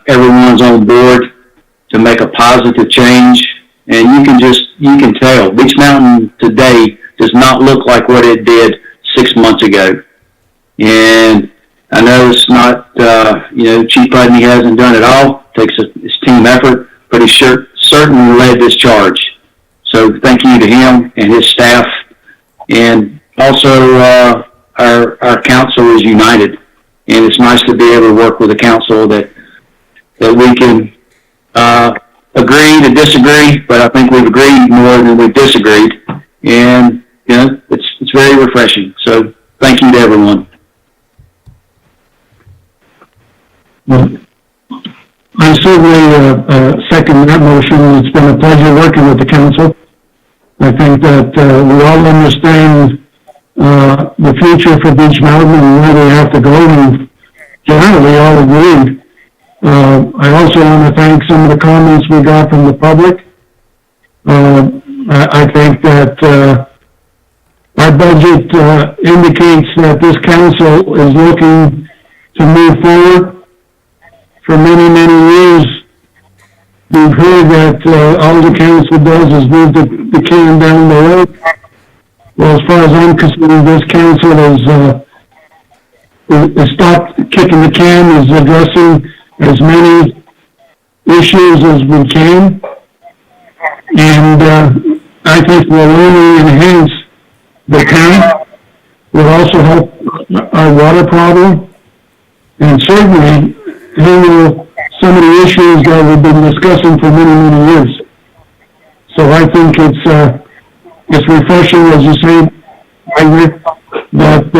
everyone's on board to make a positive change. And you can tell Beach Mountain today does not look like what it did 6 months ago. And I know it's not, Chief Pudney hasn't done it all. It takes his team effort, but he certainly led this charge. So thank you to him and his staff. And also, our council is united. And it's nice to be able to work with a council that we can, agree to disagree, but I think we've agreed more than we've disagreed. And, it's very refreshing. So thank you to everyone. I certainly second that motion. It's been a pleasure working with the council. I think that we all understand the future for Beach Mountain and where they have to go, and generally all agreed. I also want to thank some of the comments we got from the public. I think that our budget indicates that this council is looking to move forward. For many, many years, we've heard that all the council does is move the can down the road. Well, as far as I'm concerned, this council is stopped kicking the can, is addressing as many issues as we can. And I think we'll only enhance the town. Will also help our water problem. And certainly handle some of the issues that we've been discussing for many, many years. So I think it's refreshing, as you say, Rick, that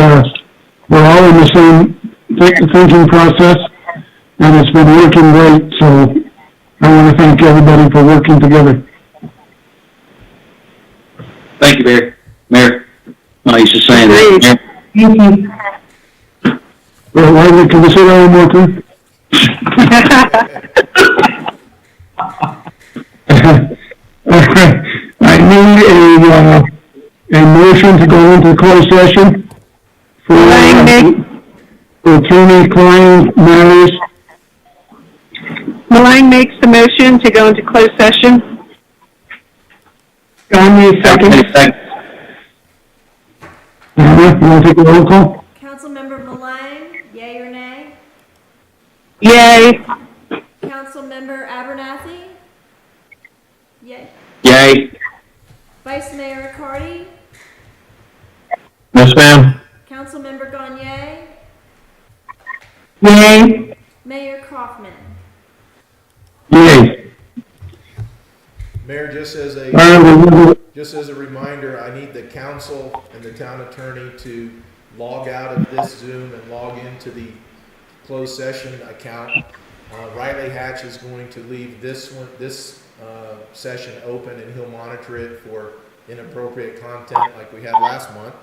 we're all in the same thinking process, and it's been working great. So I want to thank everybody for working together. Thank you, Mayor. I used to saying that. Thank you. Well, Rick, can we say that one more time? I need a motion to go into closed session for attorney-client matters. Malign makes the motion to go into closed session. Gagne, second. You want to take a roll call? Councilmember Malang, yay or nay? Yay. Councilmember Abernathy? Yay. Yay. Vice Mayor Cardy? Yes, ma'am. Councilmember Gagne? Yay. Mayor Kaufman? Yay. Mayor, just as a reminder, I need the council and the town attorney to log out of this Zoom and log into the closed session account. Riley Hatch is going to leave this session open, and he'll monitor it for inappropriate content like we had last month.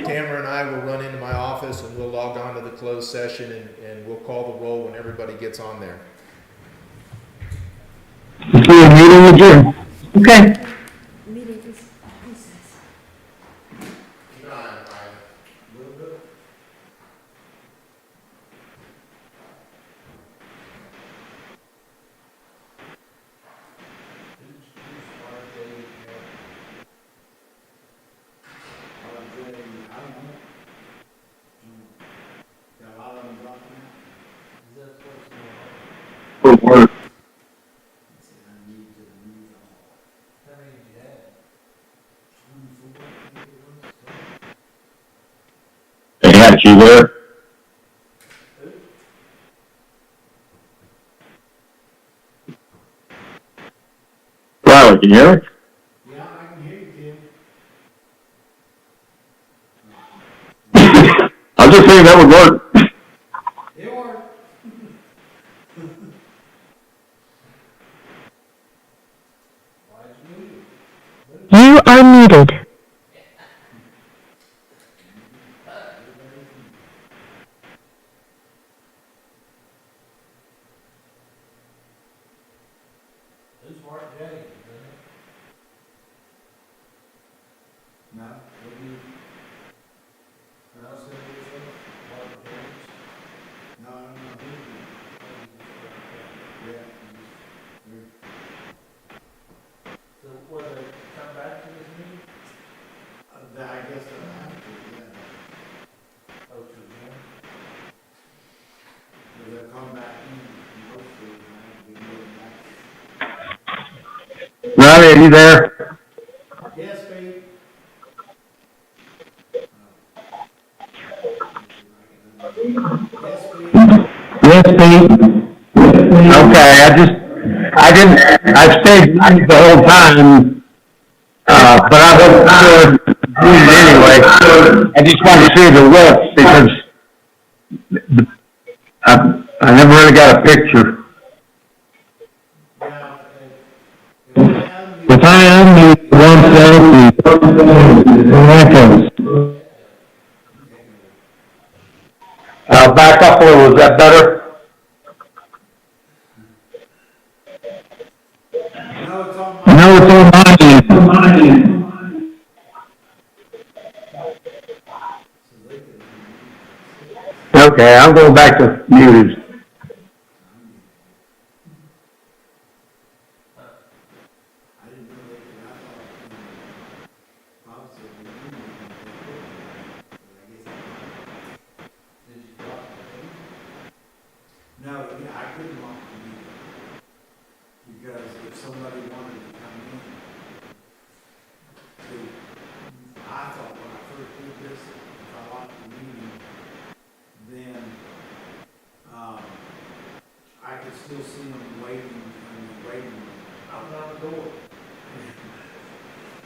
Tamara and I will run into my office and we'll log on to the closed session, and we'll call the roll when everybody gets on there. Okay, meeting adjourned. Okay. Meeting is recess. Good work. Hey, Hatch, you there? Riley, can you hear me? Yeah, I can hear you, Tim. I was just saying that would work. It worked. You are muted. Who's Mark Jennings, isn't it? No, what do you? Pronounce it yourself? Mark Jennings? No, I don't know who he is. Yeah. So, will they come back to this meeting? I guess they'll have to, yeah. Oh, to him? They'll come back in, mostly, and be moving back. Ronnie, are you there? Yes, Pete? Yes, Pete? Yes, Pete? Okay, I stayed the whole time, but I wasn't sure anyway. I just wanted to see the width because I never really got a picture. Now, If I unmute 170, back up a little, is that better? no, it's on No, it's on my end. Okay, I'm going back to muted. No, yeah, I couldn't lock the meeting, because if somebody wanted to come in, see, I thought when I first did this, if I locked the meeting, then, I could still see them waiting in the waiting room. I'm not the door.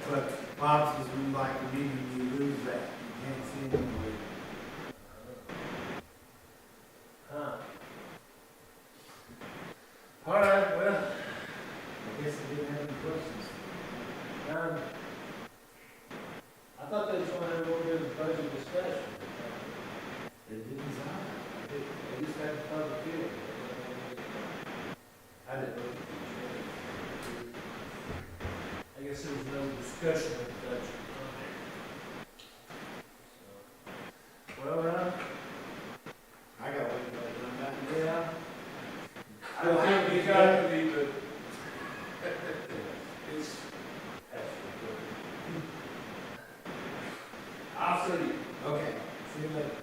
But Bob says when you lock the meeting, you lose that, you can't see them waiting. All right, well, I guess I didn't have any questions. I thought they just wanted to go over the budget discussion. They didn't sign it. They just had the public hearing. I didn't know. I guess there was no discussion of the budget. Well, I got one. Yeah. I don't think we got to be, but it's, I'll see you. Okay, see you later.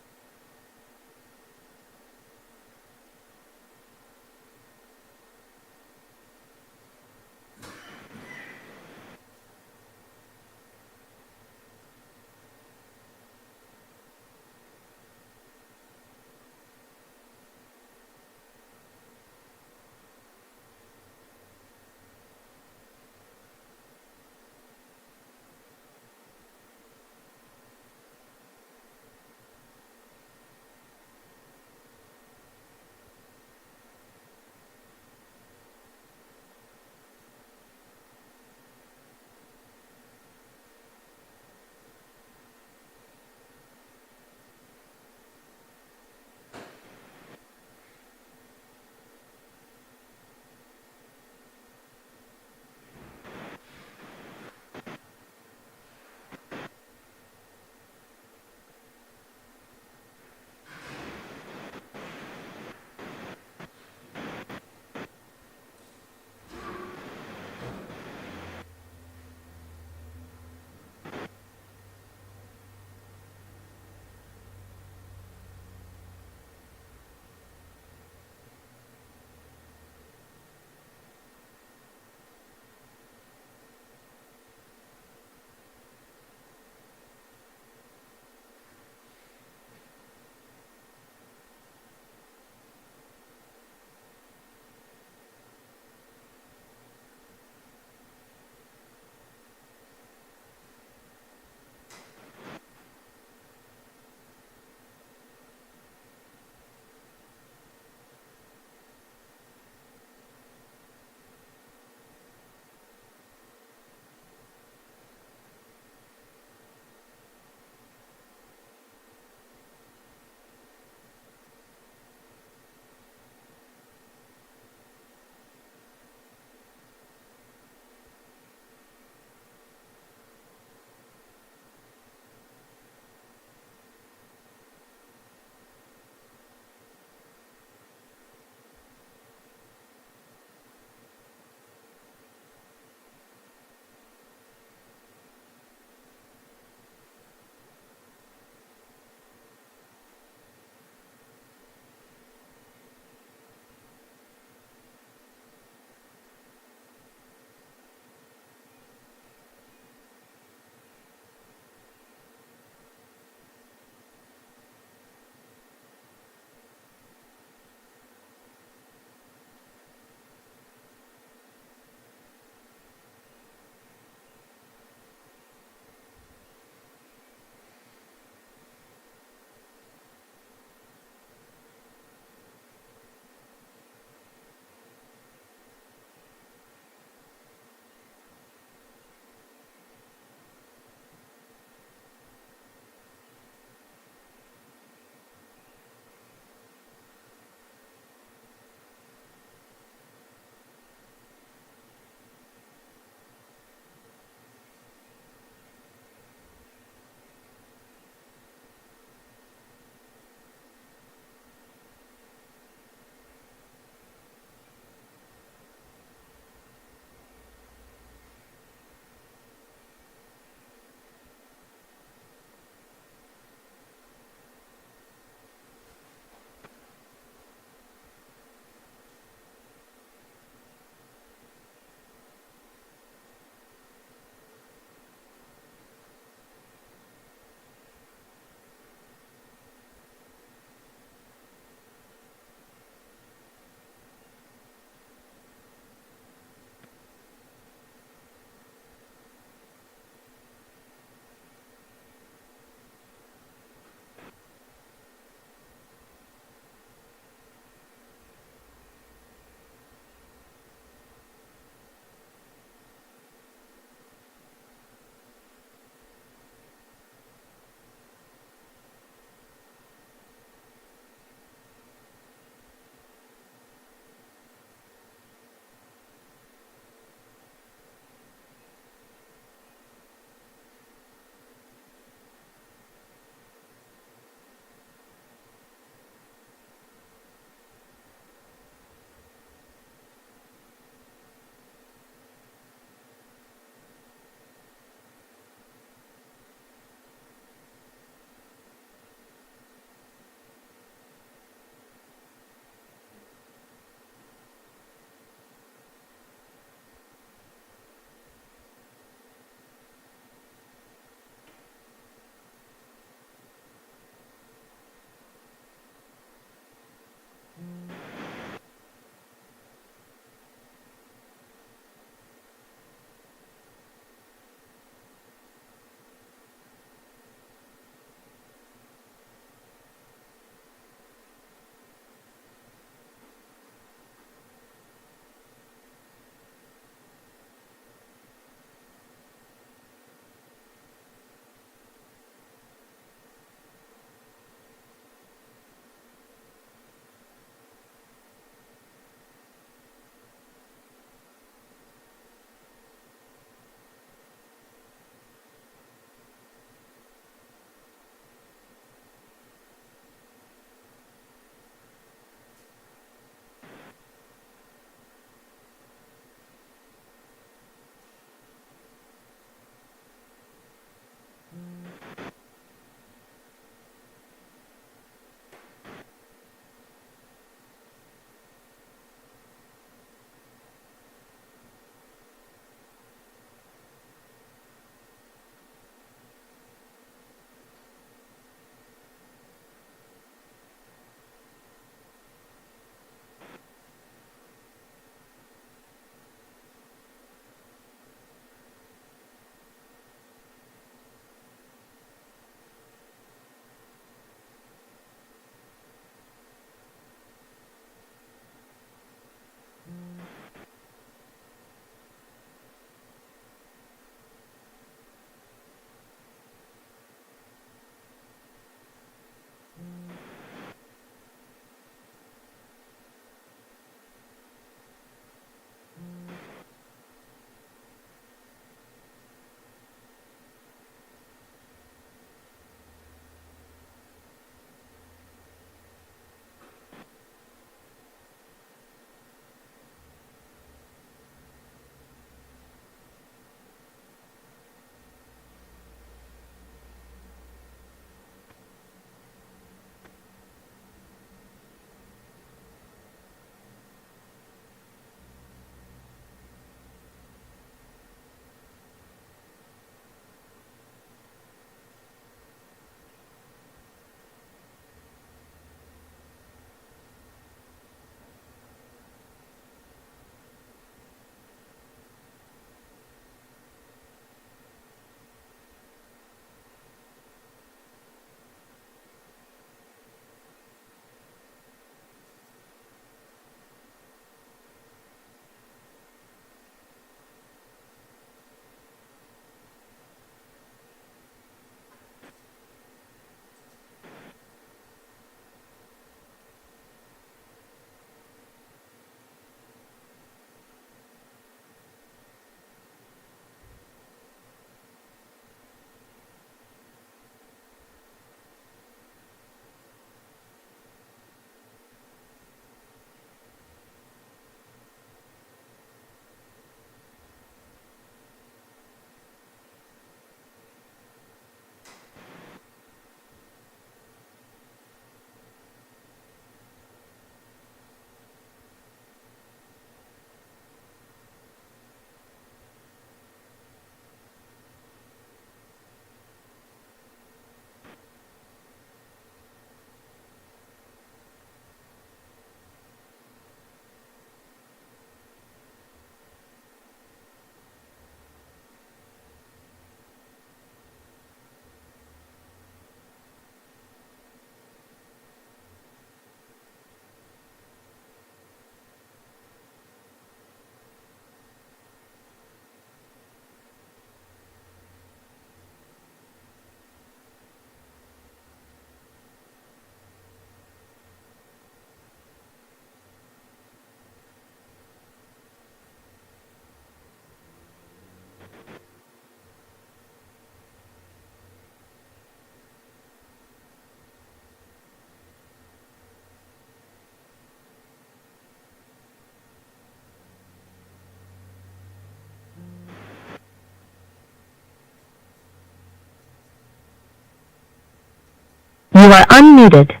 You are unmuted.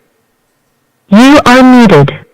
You are muted.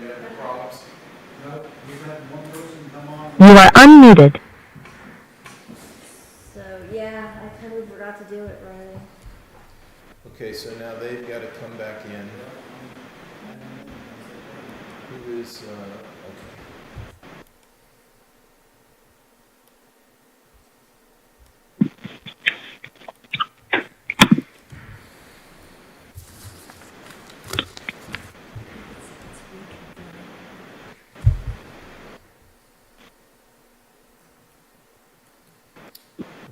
you have any problems? No, we've had one person come on. You are unmuted. So, yeah, I totally forgot to do it, Riley. Okay, so now they've got to come back in. Who is, okay.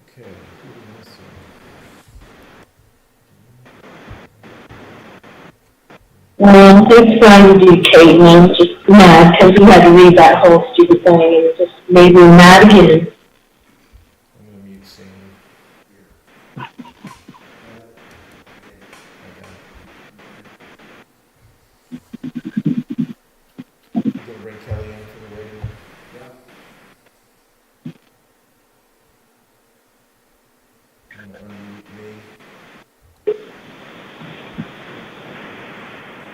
Okay, who is, It's trying to do Caitlin, just mad, because he had to read that whole stupid thing, and it just made me mad again. I'm gonna mute Sandy. You gonna bring Kelly in for the waiting? I'm gonna unmute me.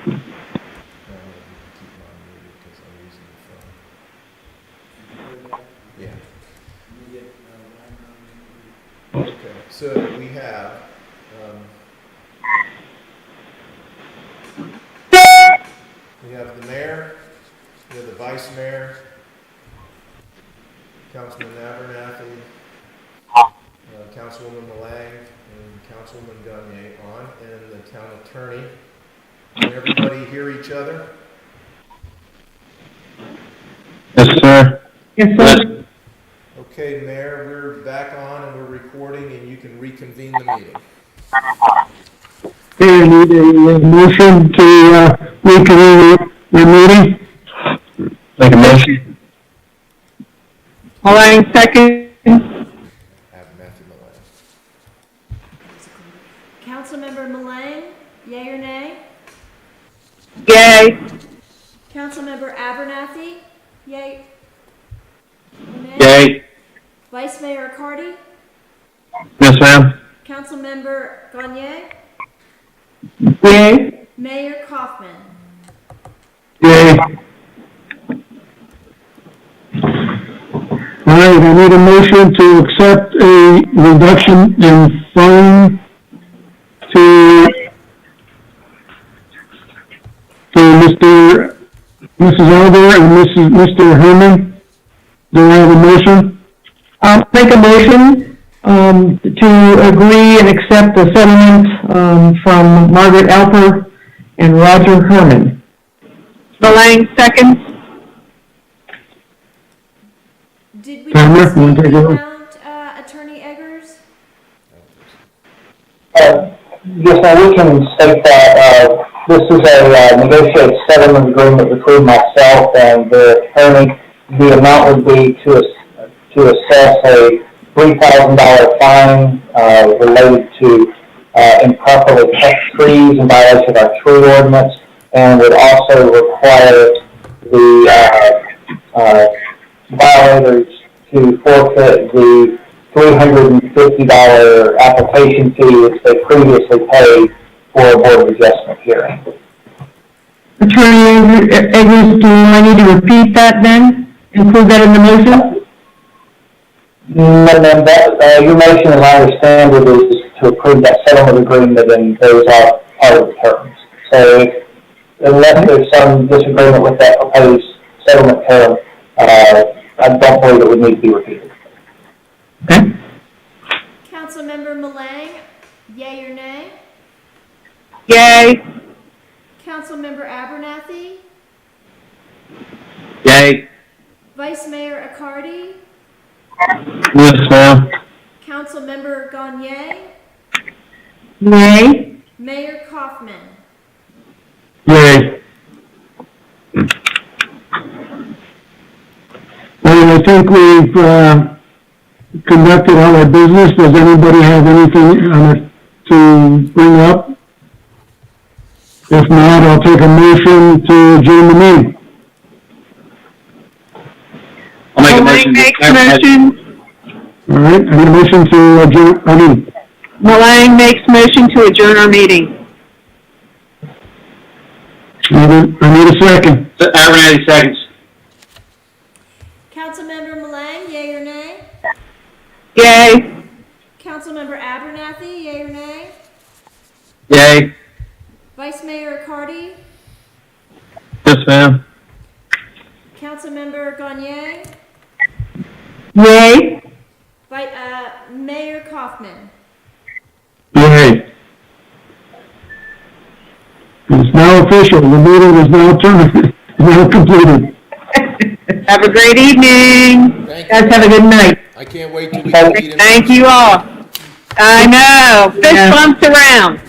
No, you can keep mine muted because I'm using the phone. Yeah. Okay, so we have, the mayor, we have the vice mayor, Councilman Abernathy, Councilwoman Malang, and Councilwoman Gagne on, and the town attorney. Can everybody hear each other? Yes, sir. Yes, sir. Okay, Mayor, we're back on and we're recording and you can reconvene the meeting. Okay, I need a motion to reconvene the meeting. Make a motion. Mullane, second. Abernathy Malang. Councilmember Mullane, yea or nay? Yay. Councilmember Abernathy, yea or nay? Yay. Vice Mayor Cardy, Yes, ma'am. Councilmember Gagne, Yay? Mayor Kaufman. Yay. All right, I need a motion to accept a reduction in fine to Mrs. Elder and Mr. Herman. Do I have a motion? I'll make a motion, to agree and accept the settlement, from Margaret Alper and Roger Herman. Mullane, second. Did we Tamara, just you wanna take take the it over? amount, Attorney Eggers? Yes, ma'am, we can state that, this is a negotiated settlement agreement between myself and the attorney. The amount would be to assess a $3,000 fine, related to, improperly cut trees in violation of our tree ordinance, and would also require the, violators to forfeit the $350 application fee which they previously paid for a Board of Adjustment hearing. Attorney Eggers, do I need to repeat that then? Include that in the motion? No, ma'am, that, your motion, as I understand it, is to approve that settlement agreement, and those are part of the terms. So unless there's some disagreement with that proposed settlement term, I don't believe it would need to be repeated. Okay. Councilmember Mullane, yea or nay? Yay. Councilmember Abernathy, Yay. Vice Mayor Accardi, Yes, ma'am. Councilmember Gagne, Yay? Mayor Kaufman. Yay. Well, I think we've, conducted all our business. Does anybody have anything to bring up? If not, I'll take a motion to adjourn the meeting. I'll make a Mullane motion. makes motion. All right, I need a motion to adjourn, Mullane makes motion to adjourn our meeting. I need a second. Abernathy seconds. Councilmember Malang, yea or nay? Yay. Councilmember Abernathy, yea or nay? Yay. Vice Mayor Cardy? Yes, ma'am. Councilmember Gagne? Yay? Mayor Kaufman? Yay. It's now official, the meeting is now terminated, now completed. Have a great evening. Thank Guys, you. have a good night. I can't wait till we can meet in Thank you all. I know. Fist bumps around.